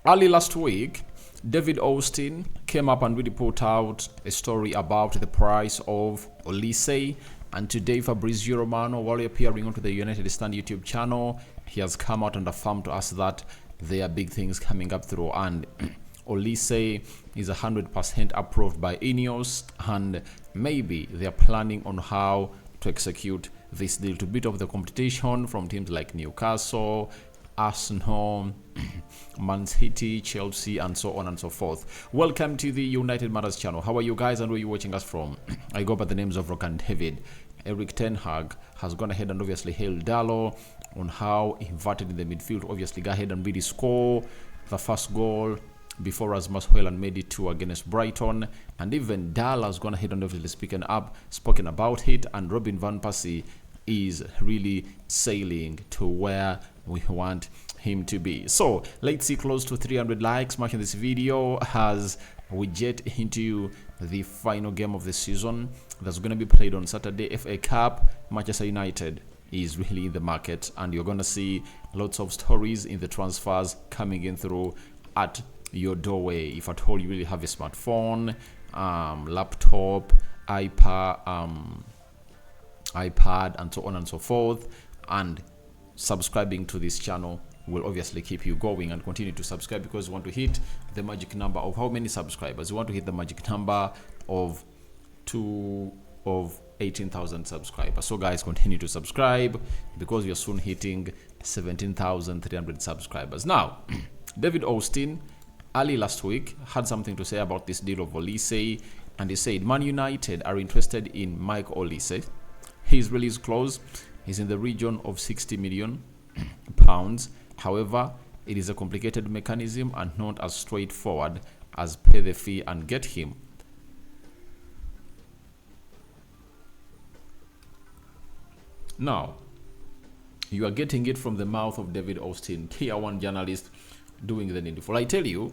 Early last week, David Austin came up and really put out a story about the price of Olise. And today, Fabrizio Romano, while appearing onto the United Stand YouTube channel, he has come out and affirmed to us that there are big things coming up through. And Olise is 100% approved by Ineos, and maybe they are planning on how to execute this deal to beat off the competition from teams like Newcastle, Arsenal, Man City, Chelsea, and so on and so forth. Welcome to the United Matters channel. How are you guys and where are you watching us from? I go by the names of Rock and David. Eric Ten Hag has gone ahead and obviously hailed Dalot on how he inverted in the midfield. Obviously, go ahead and really score the first goal before Rasmus Højlund made it 2 against Brighton. And even Dalot has gone ahead and obviously spoken about it. And Robin van Persie is really sailing to where we want him to be. So let's see close to 300 likes marking this video as we jet into the final game of the season that's going to be played on Saturday. FA Cup, Manchester United is really in the market, and you're going to see lots of stories in the transfers coming in through at your doorway. If at all you really have a smartphone, laptop, iPad, and so on and so forth, and subscribing to this channel will obviously keep you going. And continue to subscribe because we want to hit the magic number of how many subscribers? We want to hit the magic number of 18,000 subscribers. So guys, continue to subscribe because we are soon hitting 17,300 subscribers. Now, David Austin early last week had something to say about this deal of Olise, and he said Man United are interested in Mike Olise. His release clause is in the region of 60 million pounds. However, it is a complicated mechanism and not as straightforward as pay the fee and get him. Now, you are getting it from the mouth of David Austin, tier 1 journalist doing the needful. I tell you,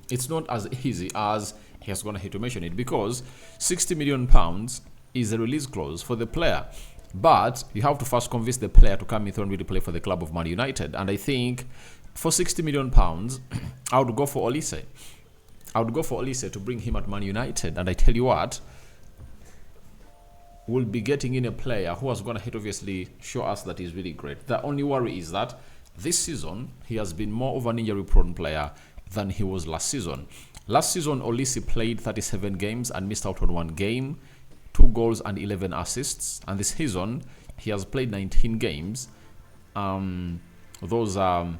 it's not as easy as he has gone ahead to mention it, because 60 million pounds is a release clause for the player. But you have to first convince the player to come in and really play for the club of Man United. And I think for 60 million pounds, I would go for Olise. I would go for Olise to bring him at Man United. And I tell you what, we'll be getting in a player who has gone ahead obviously show us that he's really great. The only worry is that this season, he has been more of an injury-prone player than he was last season. Last season, Olise played 37 games and missed out on 1 game. 2 goals and 11 assists, and this season he has played 19 games. Those are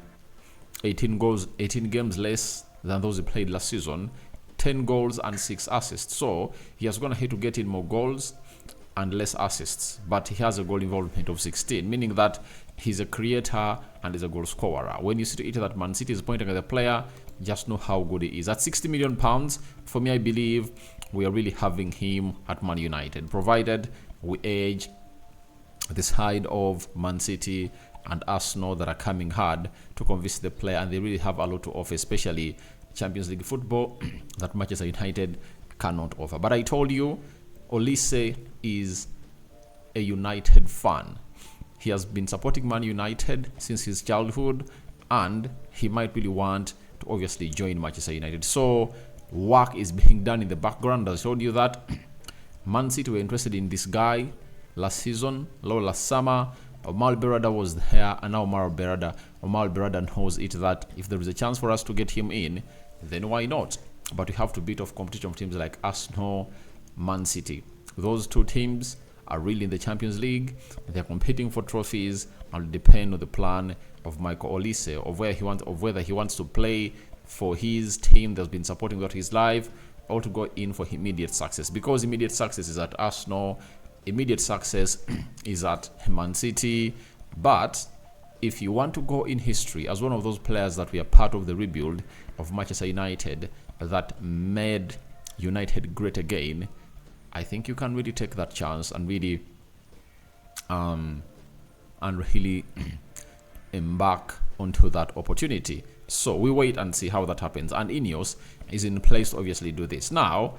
18 games less than those he played last season. 10 goals and 6 assists. So he has gone ahead to get in more goals and less assists, but he has a goal involvement of 16, meaning that he's a creator and is a goal scorer. When you see that Man City is pointing at the player, just know how good he is. At 60 million pounds, for me, I believe we are really having him at Man United, provided we edge the side of Man City and Arsenal that are coming hard to convince the player, and they really have a lot to offer, especially Champions League football that Manchester United cannot offer. But I told you, Olise is a United fan. He has been supporting Man United since his childhood, and he might really want to obviously join Manchester United. So work is being done in the background. I showed you that Man City were interested in this guy last season, last summer. Omar Berada was there, and now Omar Berada knows it that if there is a chance for us to get him in, then why not? But we have to beat off competition of teams like Arsenal, Man City. Those 2 teams are really in the Champions League. They're competing for trophies, and will depend on the plan of Michael Olise, of whether he wants to play for his team that's been supporting throughout his life, or to go in for immediate success. Because immediate success is at Arsenal, immediate success is at Man City. But if you want to go in history as one of those players that were part of the rebuild of Manchester United that made United great again, I think you can really take that chance and really embark onto that opportunity. So we wait and see how that happens, and Ineos is in place to obviously do this. Now,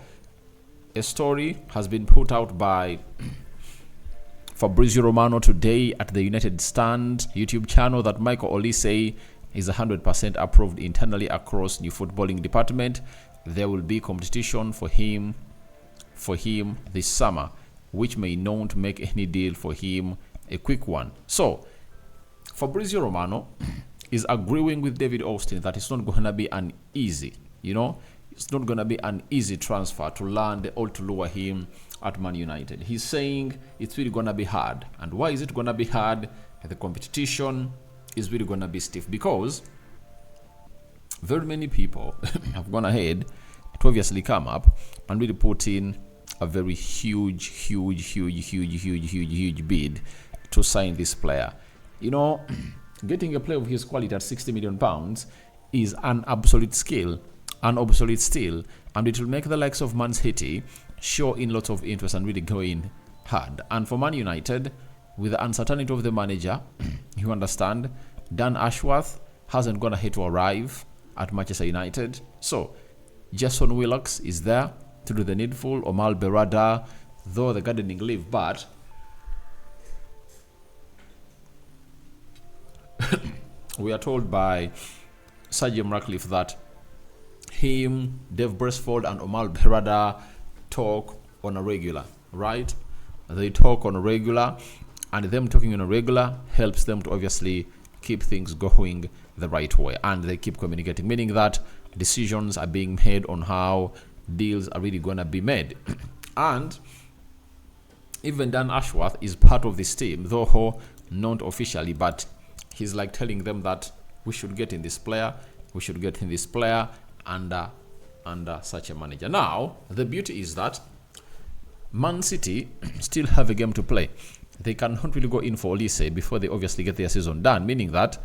a story has been put out by Fabrizio Romano today at the United Stand YouTube channel that Michael Olise is 100% approved internally across new footballing department. There will be competition for him this summer, which may not make any deal for him a quick one. So Fabrizio Romano is agreeing with David Austin that it's not going to be an easy, it's not going to be an easy transfer to land or to lure him at Man United. He's saying it's really going to be hard. And why is it going to be hard? The competition is really going to be stiff because very many people have gone ahead to obviously come up and really put in a very huge bid to sign this player. Getting a player of his quality at £60 million is an absolute skill, an obsolete steal, and it will make the likes of Man City show in lots of interest and really going hard. And for Man United, with the uncertainty of the manager, you understand, Dan Ashworth hasn't gone ahead to arrive at Manchester United. So Jason Willox is there to do the needful. Omar Berrada, though the gardening leave, but we are told by Sir Jim Ratcliffe that him, Dave Braceford, and Omar Berrada talk on a regular, right? They talk on a regular, and them talking on a regular helps them to obviously keep things going the right way, and they keep communicating, meaning that decisions are being made on how deals are really going to be made. And even Dan Ashworth is part of this team, though not officially, but he's like telling them that we should get in this player, under such a manager. Now, the beauty is that Man City still have a game to play. They cannot really go in for Olise before they obviously get their season done, meaning that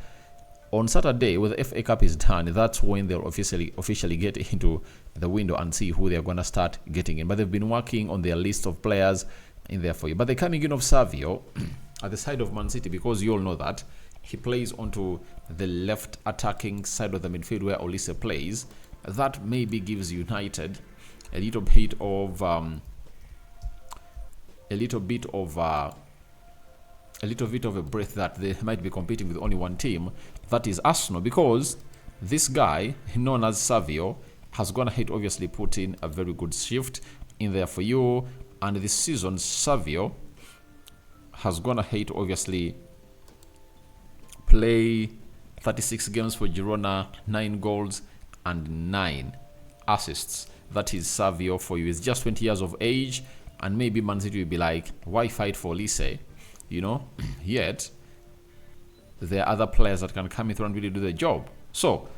on Saturday, when the FA Cup is done, that's when they'll officially get into the window and see who they're going to start getting in. But they've been working on their list of players in there for you. But the coming in of Savio at the side of Man City, because you all know that he plays onto the left attacking side of the midfield where Olise plays, that maybe gives United a little bit of a breath that they might be competing with only one team, that is Arsenal, because this guy known as Savio has gone ahead to obviously put in a very good shift in there for you. And this season Savio has gone ahead to obviously play 36 games for Girona, 9 goals and 9 assists. That is Savio for you. He's just 20 years of age, and maybe Man City will be like, why fight for Olise? Yet there are other players that can come in through and really do the job. So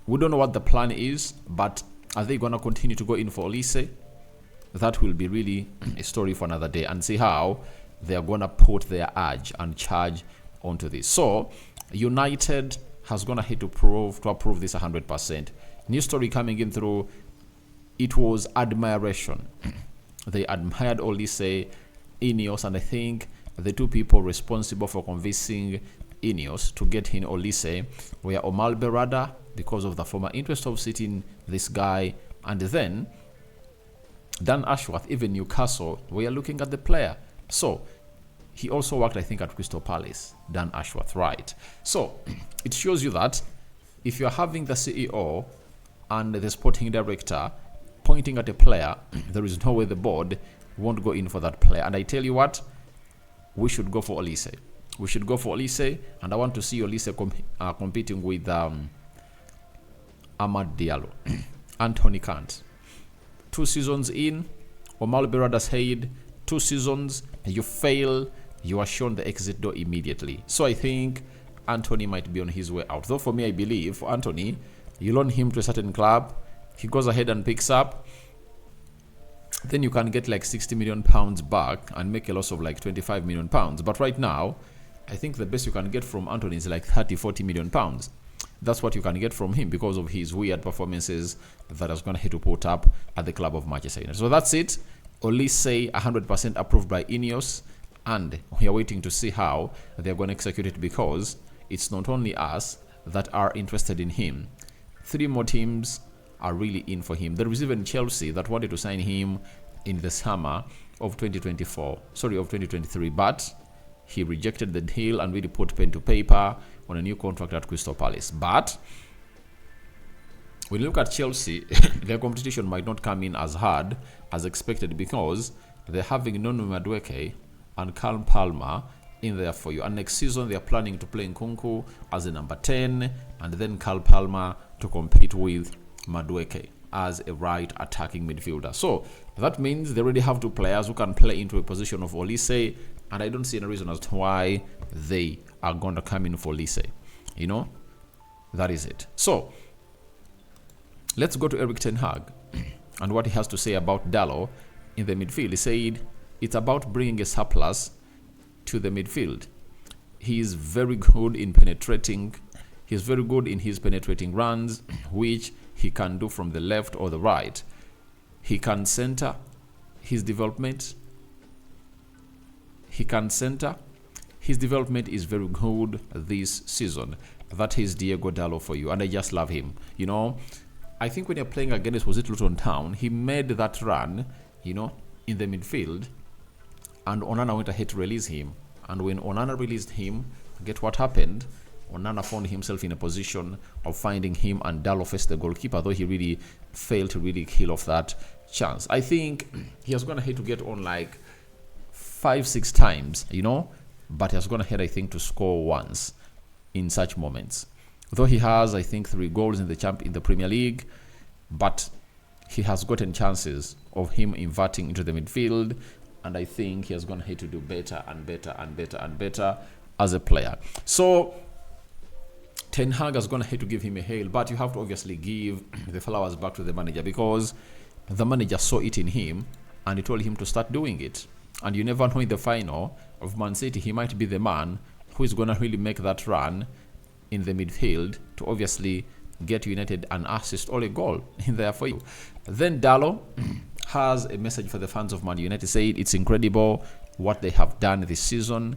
we don't know what the plan is, but are they going to continue to go in for Olise? That will be really a story for another day, and see how they are going to put their urge and charge onto this. So United has gone ahead to approve this 100%. New story coming in through, it was admiration. They admired Olise, Ineos, and I think the two people responsible for convincing Ineos to get in Olise were Omar Berrada, because of the former interest of sitting this guy, and then Dan Ashworth. Even Newcastle were looking at the player. So he also worked, I think, at Crystal Palace, Dan Ashworth, right? So it shows you that if you're having the CEO and the sporting director pointing at a player, there is no way the board won't go in for that player. And I tell you what, we should go for Olise. We should go for Olise, and I want to see Olise competing with Amad Diallo, Anthony Kant. 2 seasons in, Omar Berrada said, 2 seasons, you fail, you are shown the exit door immediately. So I think Anthony might be on his way out. Though for me, I believe for Anthony, you loan him to a certain club, he goes ahead and picks up, then you can get like £60 million back and make a loss of like £25 million. But right now, I think the best you can get from Anthony is like £30-40 million. That's what you can get from him because of his weird performances that is going to hit to put up at the club of Manchester United. So that's it. Olise 100% approved by Ineos, and we are waiting to see how they're going to execute it, because it's not only us that are interested in him. 3 more teams are really in for him. There is even Chelsea that wanted to sign him in the summer of 2023, but he rejected the deal and really put pen to paper on a new contract at Crystal Palace. But when you look at Chelsea, their competition might not come in as hard as expected because they're having Nonu Madueke and Callum Palmer in there for you. And next season, they're planning to play Nkunku as a number 10 and then Callum Palmer to compete with Madueke as a right attacking midfielder. So that means they already have two players who can play into a position of Olise, and I don't see any reason as to why they are going to come in for Olise. You know, that is it. So let's go to Erik ten Hag and what he has to say about Dalot in the midfield. He said it's about bringing a surplus to the midfield. He is very good in penetrating. He's very good in his penetrating runs, which he can do from the left or the right. He can center his development. His development is very good this season. That is Diogo Dalot for you, and I just love him. You know, I think when you're playing against, was it Luton Town, he made that run, you know, in the midfield, and Onana went ahead to release him. And when Onana released him, get what happened? Onana found himself in a position of finding him, and Dalot faced the goalkeeper, though he really failed to really kill off that chance. I think he has gone ahead to get on like 5-6 times, you know, but he has gone ahead, I think, to score once in such moments. Though he has, I think, 3 goals in the Premier League, but he has gotten chances of him inverting into the midfield, and I think he has gone ahead to do better and better and better and better as a player. So Ten Hag has gone ahead to give him a hail, but you have to obviously give the flowers back to the manager, because the manager saw it in him and he told him to start doing it. And you never know, in the final of Man City, he might be the man who is going to really make that run in the midfield to obviously get United an assist or a goal in there for you. Then Dalot has a message for the fans of Man United. Said it's incredible what they have done this season.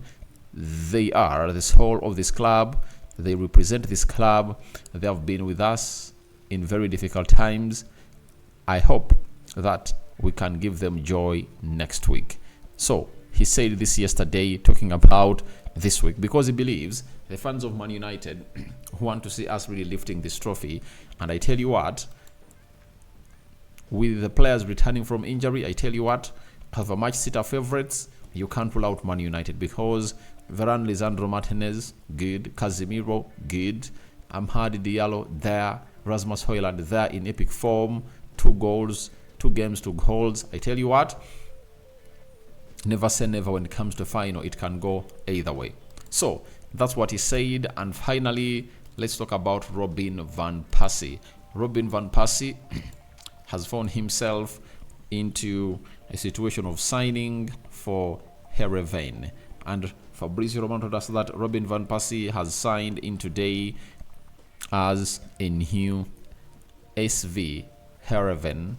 They are the soul of this club. They represent this club. They have been with us in very difficult times. I hope that we can give them joy next week. So he said this yesterday, talking about this week, because he believes the fans of Man United who want to see us really lifting this trophy. And I tell you what, with the players returning from injury, I tell you what, have a match sitter favorites, you can't rule out Man United, because Varane, Lisandro Martinez, good. Casemiro, good. Amhad Diallo, there. Rasmus Højlund, there in epic form. 2 goals, 2 games, 2 goals. I tell you what, never say never when it comes to final. It can go either way. So that's what he said. And finally, let's talk about Robin van Persie. Robin van Persie has found himself into a situation of signing for Heerenveen. And Fabrizio Romano told us that Robin van Persie has signed in today as a new SV Heerenveen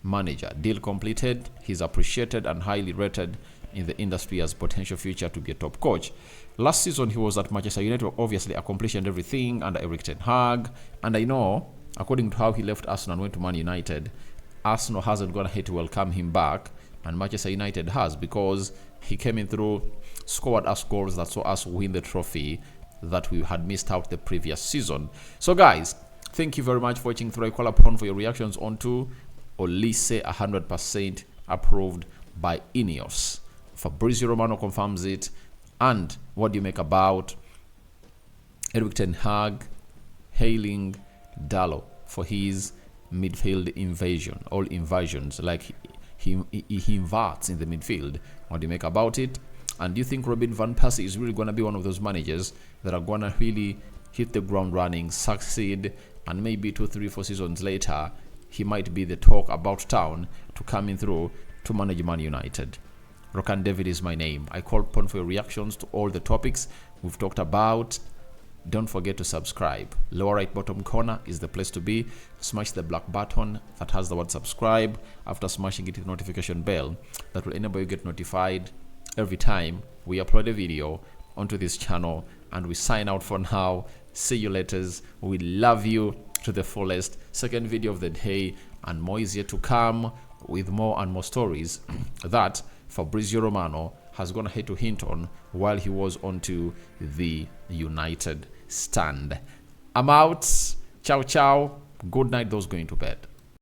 manager. Deal completed. He's appreciated and highly rated in the industry as potential future to be a top coach. Last season, he was at Manchester United, obviously accomplishing everything under Erik ten Hag. And I know, according to how he left Arsenal and went to Man United, Arsenal hasn't gone ahead to welcome him back, and Manchester United has, because he came in through, scored us goals that saw us win the trophy that we had missed out the previous season. So guys, thank you very much for watching through. I call upon for your reactions onto Olise 100% approved by Ineos. Fabrizio Romano confirms it. And what do you make about Erik ten Hag hailing Dalot for his midfield invasion, all invasions, like he inverts in the midfield? What do you make about it? And do you think Robin van Persie is really going to be one of those managers that are going to really hit the ground running, succeed, and maybe 2, 3, 4 seasons later, he might be the talk about town to come in through to manage Man United? Rokan David is my name. I call upon for your reactions to all the topics we've talked about. Don't forget to subscribe. Lower right bottom corner is the place to be. Smash the black button that has the word subscribe. After smashing it, hit the notification bell that will enable you get notified every time we upload a video onto this channel. And we sign out for now. See you later. We love you to the fullest. Second video of the day, and more is yet to come with more and more stories that Fabrizio Romano has gone ahead to hint on while he was onto the United stand. I'm out. Ciao, ciao. Good night, those going to bed.